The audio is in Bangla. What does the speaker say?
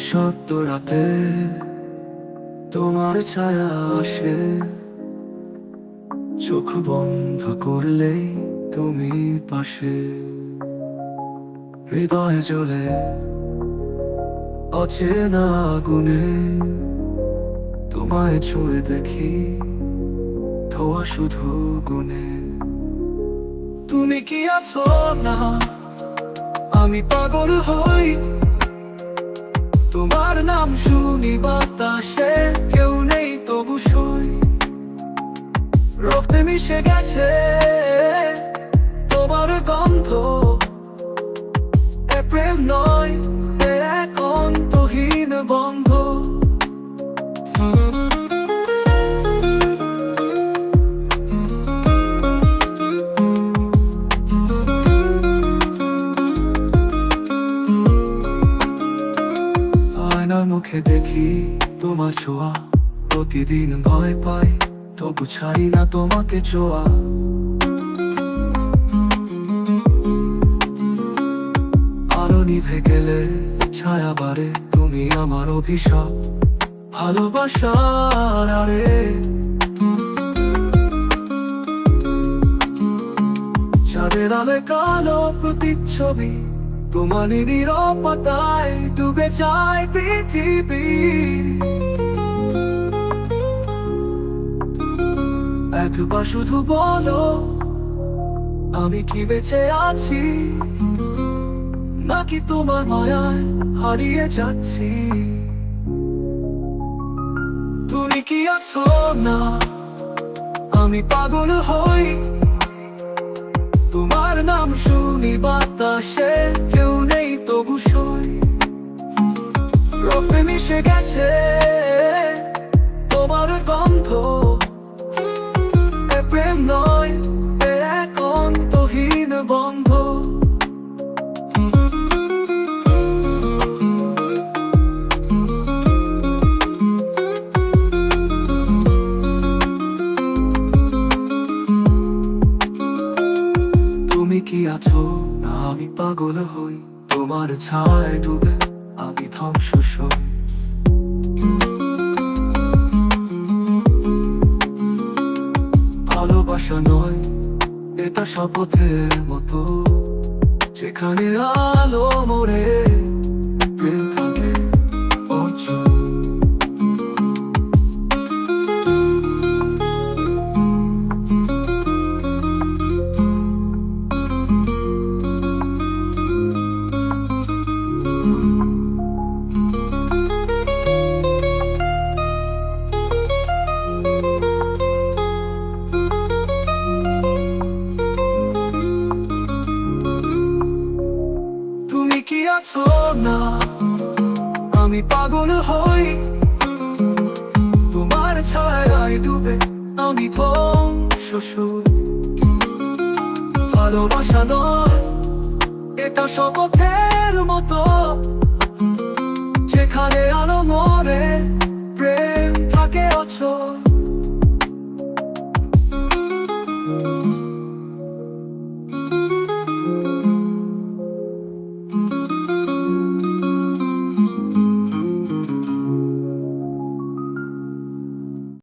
নিঃশব্দ রাতে তোমার ছায়া আসে, চোখ বন্ধ করলেই তুমি পাশে। হৃদয়ে জ্বলে অচেনা আগুনে, তোমায় ছুঁয়ে দেখি ধোয়া শুধু গুনে। তুমি কি আছো না, আমি পাগল হই। তোমার নাম শুনি বাতাসে, কেউ নেই তবু সই। রক্তে মিশে গেছে তোমার গন্ধ, এ প্রেম নয়, এ এক অন্তহীন বন্ধ। আয়নার মুখে দেখি তোমার ছোঁয়া, প্রতিদিন ভয় পাই তবু ছাড়ি না তোমাকে ছোঁয়া। আলো নিভে গেলে ছায়া বাড়ে, তুমি আমার অভিশাপ ভালোবাসার আরে। চাঁদের আলোয় কালো প্রতিচ্ছবি, তোমার নীরবতায় ডুবে যায় পৃথিবী। একবার শুধু বলো, আমি কি বেঁচে আছি নাকি তোমার মায়ায় হারিয়ে যাচ্ছি। তুমি কি আছো না, আমি পাগল হই। তোমার নাম শুনি বাতাসে, কেউ নেই তবু সই। রক্তে মিশে গেছে তোমার গন্ধ, এ প্রেম নয়, এ এক অন্তহীন বন্ধ। তুমি কি আছো না, আমি পাগল হই। তোমার ছায়ায় ডুবে আমি ধ্বংস সই। ভালোবাসা নয়, এটা শপথের মতো, যেখানে আলো মোড়ে প্রেম থাকে অচল। তুমি কি আছো না, আমি পাগল হই। তোমার ছায়ায় ডুবে আমি ধ্বংস সই। ভালোবাসা নয়, এটা শপথের মতো, যেখানে আলো মরে প্রেম থাকে অচল।